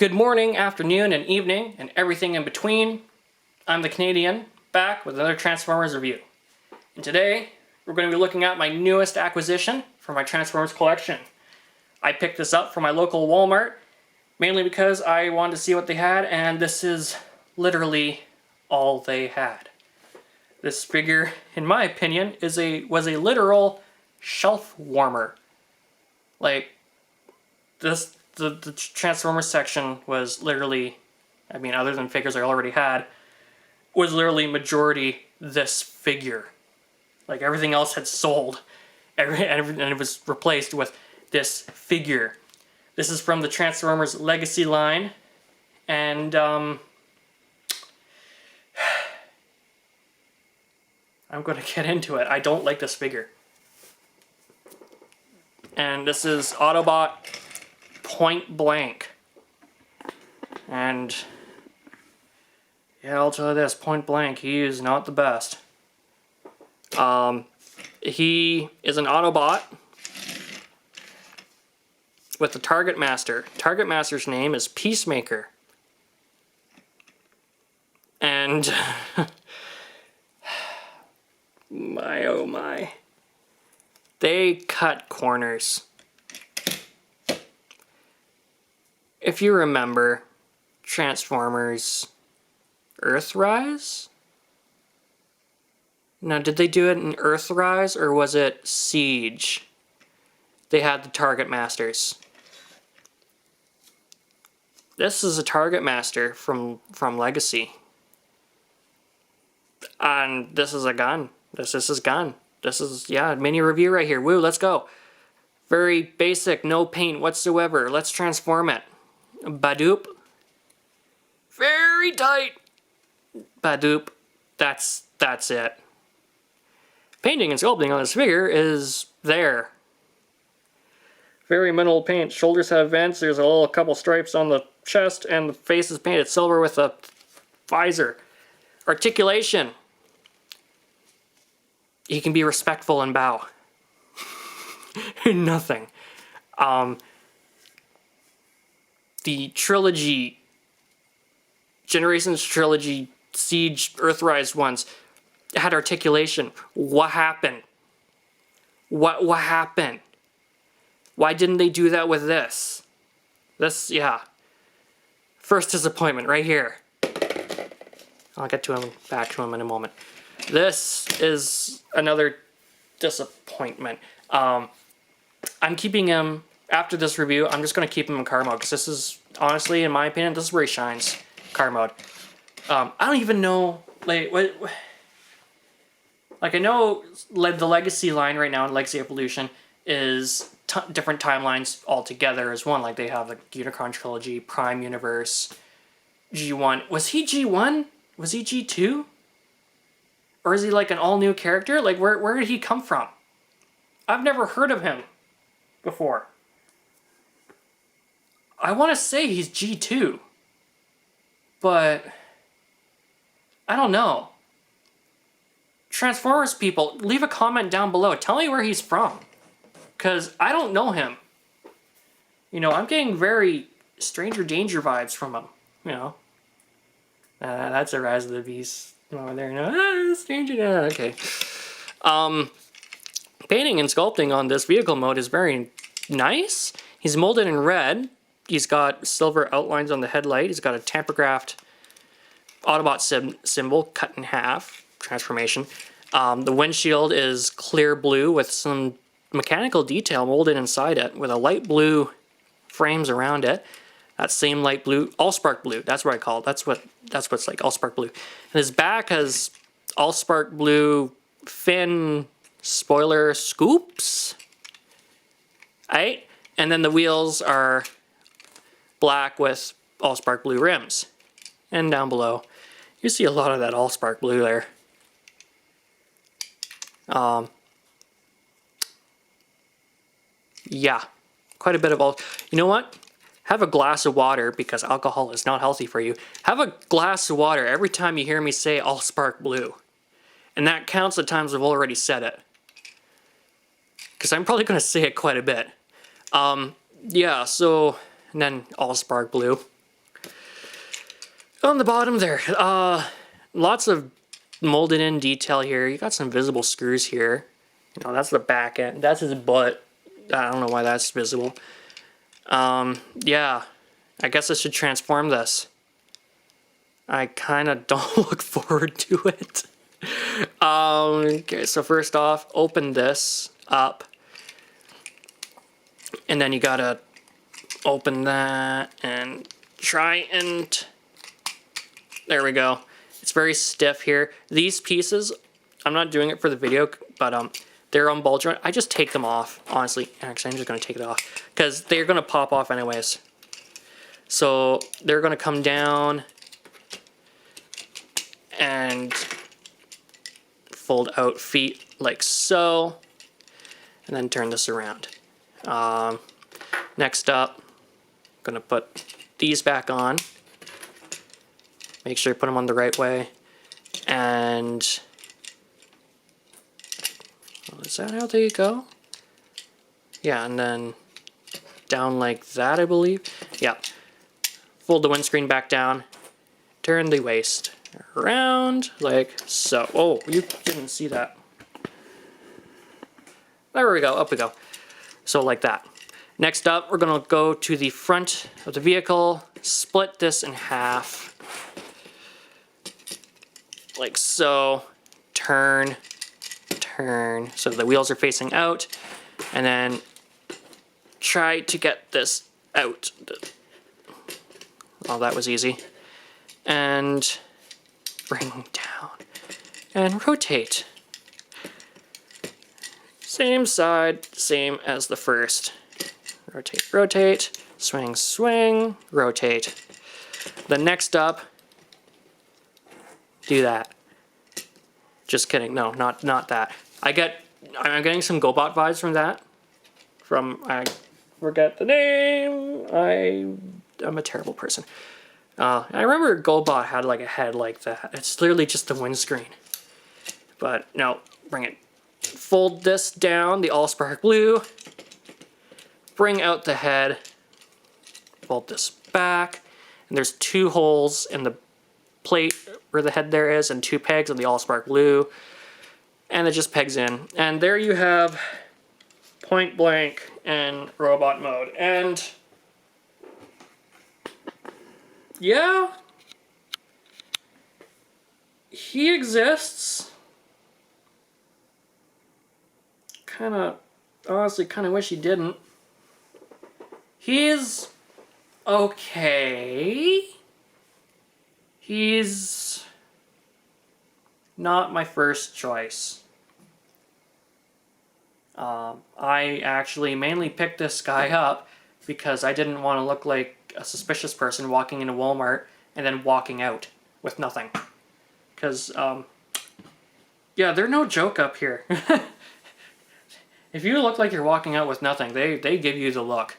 Good morning, afternoon, and evening, and everything in between. I'm the Canadian, back with another Transformers review. And today, we're going to be looking at my newest acquisition for my Transformers collection. I picked this up from my local Walmart, mainly because I wanted to see what they had, and this is literally all they had. This figure, in my opinion, was a literal shelf warmer. Like, the Transformers section was literally, I mean, other than figures I already had, was literally majority this figure. Like, everything else had sold, and it was replaced with this figure. This is from the Transformers Legacy line, and I'm going to get into it. I don't like this figure. And this is Autobot Pointblank. And yeah, I'll tell you this, Pointblank, he is not the best. He is an Autobot with the Target Master. Target Master's name is Peacemaker. And my oh my. They cut corners. If you remember Transformers Earthrise? Now, did they do it in Earthrise or was it Siege? They had the Target Masters. This is a Target Master from Legacy. And this is a gun. This is gun. This is, yeah, mini review right here. Woo, let's go. Very basic, no paint whatsoever. Let's transform it. Badoop. Very tight. Badoop. That's it. Painting and sculpting on this figure is there. Very minimal paint. Shoulders have vents. There's a couple stripes on the chest, and the face is painted silver with a visor. Articulation. He can be respectful and bow. Nothing. The trilogy, Generations trilogy, Siege, Earthrise ones, had articulation. What happened? What happened? Why didn't they do that with this? This, yeah. First disappointment right here. I'll get to him, back to him in a moment. This is another disappointment. I'm keeping him, after this review, I'm just going to keep him in car mode, because this is, honestly, in my opinion, this is where he shines. Car mode. I don't even know, like, like I know the Legacy line right now, Legacy Evolution, is different timelines altogether as one. Like, they have the Unicron Trilogy, Prime Universe, G1. Was he G1? Was he G2? Or is he like an all-new character? Like, where did he come from? I've never heard of him before. I want to say he's G2. But I don't know. Transformers people, leave a comment down below. Tell me where he's from. Because I don't know him. You know, I'm getting very Stranger Danger vibes from him. You know. That's a Rise of the Beast moment there. You know, Stranger Danger. Okay. Painting and sculpting on this vehicle mode is very nice. He's molded in red. He's got silver outlines on the headlight. He's got a tamper-graphed Autobot symbol cut in half. Transformation. The windshield is clear blue with some mechanical detail molded inside it with a light blue frames around it. That same light blue, Allspark blue. That's what I call it. That's what's like Allspark blue. And his back has Allspark blue fin spoiler scoops. Right? And then the wheels are black with Allspark blue rims. And down below, you see a lot of that Allspark blue there. Yeah, quite a bit of all. You know what? Have a glass of water, because alcohol is not healthy for you. Have a glass of water every time you hear me say Allspark blue. And that counts the times I've already said it. Because I'm probably going to say it quite a bit. Yeah, so, and then Allspark blue. On the bottom there, lots of molded in detail here. You got some visible screws here. You know, that's the back end. That's his butt. I don't know why that's visible. Yeah, I guess I should transform this. I kind of don't look forward to it. Okay, so first off, open this up. And then you gotta open that and try and... There we go. It's very stiff here. These pieces, I'm not doing it for the video, but they're on ball joint. I just take them off, honestly. Actually, I'm just gonna take it off because they're gonna pop off anyways. So they're gonna come down and fold out feet like so, and then turn this around. Next up, I'm gonna put these back on. Make sure you put them on the right way. And is that how they go? Yeah, and then down like that, I believe. Yeah. Fold the windscreen back down. Turn the waist around like so. Oh, you didn't see that. There we go, up we go. So like that. Next up, we're gonna go to the front of the vehicle, split this in half. Like so, turn, turn, so the wheels are facing out, and then try to get this out. Oh, that was easy. And bring down and rotate. Same side, same as the first. Rotate, rotate, swing, swing, rotate. Then next up, do that. Just kidding, no, not that. I'm getting some GoBot vibes from that. I forget the name. I'm a terrible person. I remember GoBot had like a head like that. It's literally just the windscreen. But no, bring it. Fold this down, the Allspark blue. Bring out the head. Fold this back. And there's 2 holes in the plate where the head there is, and 2 pegs of the Allspark blue. And it just pegs in. And there you have Pointblank in robot mode. And yeah, he exists. Honestly, kind of wish he didn't. He's okay. He's not my first choice. I actually mainly picked this guy up because I didn't want to look like a suspicious person walking into Walmart and then walking out with nothing. Because, yeah, they're no joke up here. If you look like you're walking out with nothing, they give you the look.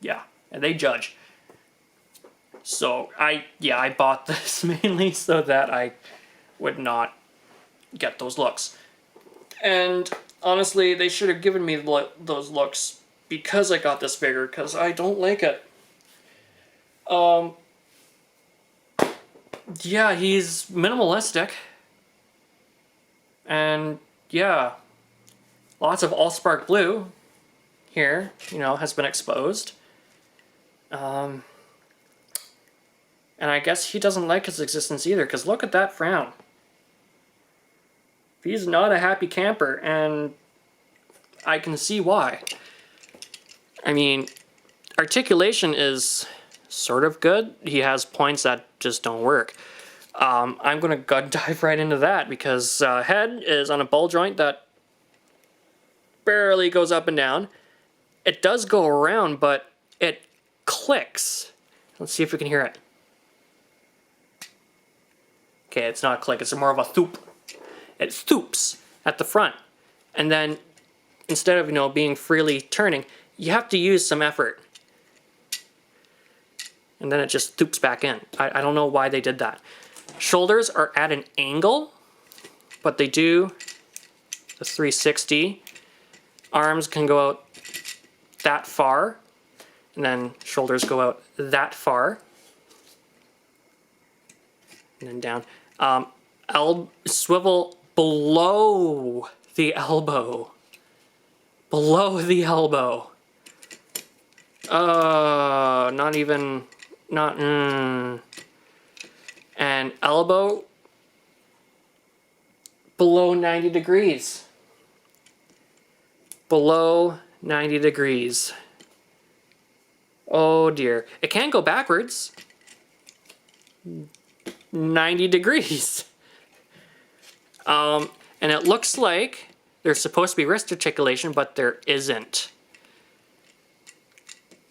Yeah, and they judge. So, I bought this mainly so that I would not get those looks. And honestly, they should have given me those looks because I got this figure, because I don't like it. Yeah, he's minimalistic. And yeah, lots of Allspark blue here, has been exposed. And I guess he doesn't like his existence either, because look at that frown. He's not a happy camper, and I can see why. I mean, articulation is sort of good. He has points that just don't work. I'm going to dive right into that, because head is on a ball joint that barely goes up and down. It does go around, but it clicks. Let's see if we can hear it. Okay, it's not a click, it's more of a thoop. It thoops at the front. And then, instead of, being freely turning, you have to use some effort. And then it just thoops back in. I don't know why they did that. Shoulders are at an angle, but they do the 360. Arms can go out that far. and then shoulders go out that far. And then down. Swivel below the elbow. Below the elbow. Not even, and elbow below 90 degrees. Below 90 degrees. Oh dear. It can go backwards. 90 degrees. And it looks like there's supposed to be wrist articulation, but there isn't.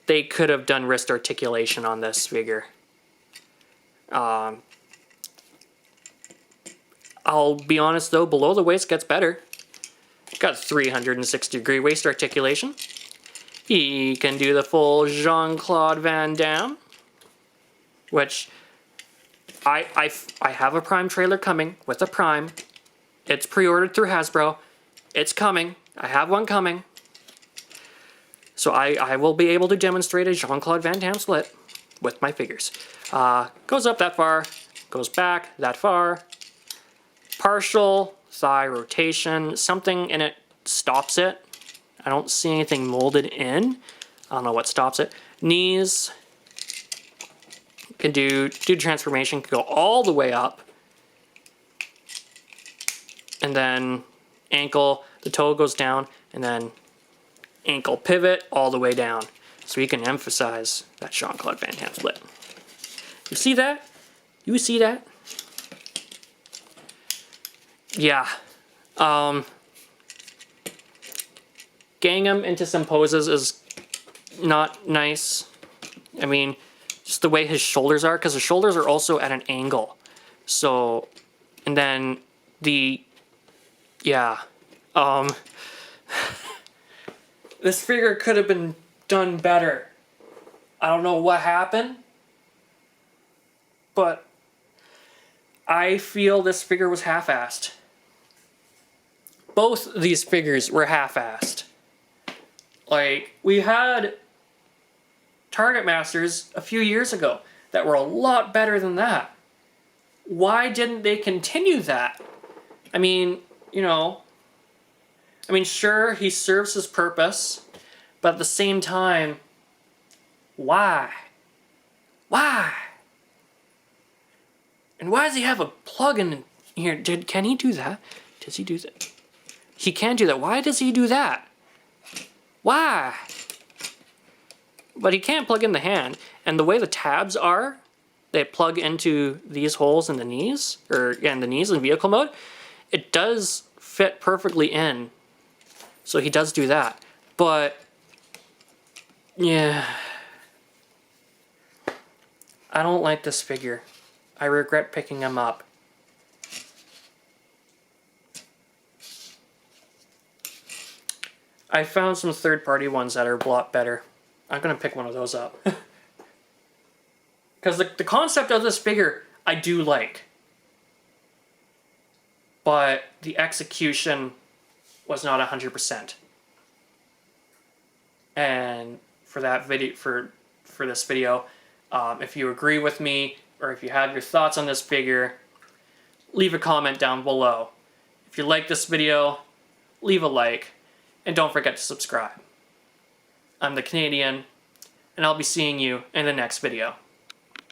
They could have done wrist articulation on this figure. I'll be honest though, below the waist gets better. Got 360 degree waist articulation. He can do the full Jean-Claude Van Damme, which I have a Prime trailer coming with a Prime. It's pre-ordered through Hasbro. It's coming. I have one coming. So I will be able to demonstrate a Jean-Claude Van Damme split with my figures. Goes up that far, goes back that far. Partial thigh rotation, something in it stops it. I don't see anything molded in. I don't know what stops it. Knees can do transformation, can go all the way up. And then ankle, the toe goes down, and then ankle pivot all the way down. So you can emphasize that Jean-Claude Van Damme split. You see that? You see that? Yeah. Gang him into some poses is not nice. I mean, just the way his shoulders are, because the shoulders are also at an angle. So, and then yeah. This figure could have been done better. I don't know what happened, but I feel this figure was half-assed. Both these figures were half-assed. Like, we had Target Masters a few years ago that were a lot better than that. Why didn't they continue that? I mean, you know, sure, he serves his purpose, but at the same time, why? Why? And why does he have a plug-in in here? Can he do that? Does he do that? He can do that. Why does he do that? Why? But he can't plug in the hand. And the way the tabs are, they plug into these holes in the knees, in the knees in vehicle mode, it does fit perfectly in. So he does do that. But, yeah. I don't like this figure. I regret picking him up. I found some third-party ones that are a lot better. I'm going to pick one of those up. Because the concept of this figure, I do like. But the execution was not 100%. And for that video, for this video, if you agree with me, or if you have your thoughts on this figure, leave a comment down below. If you like this video, leave a like. And don't forget to subscribe. I'm the Canadian, and I'll be seeing you in the next video.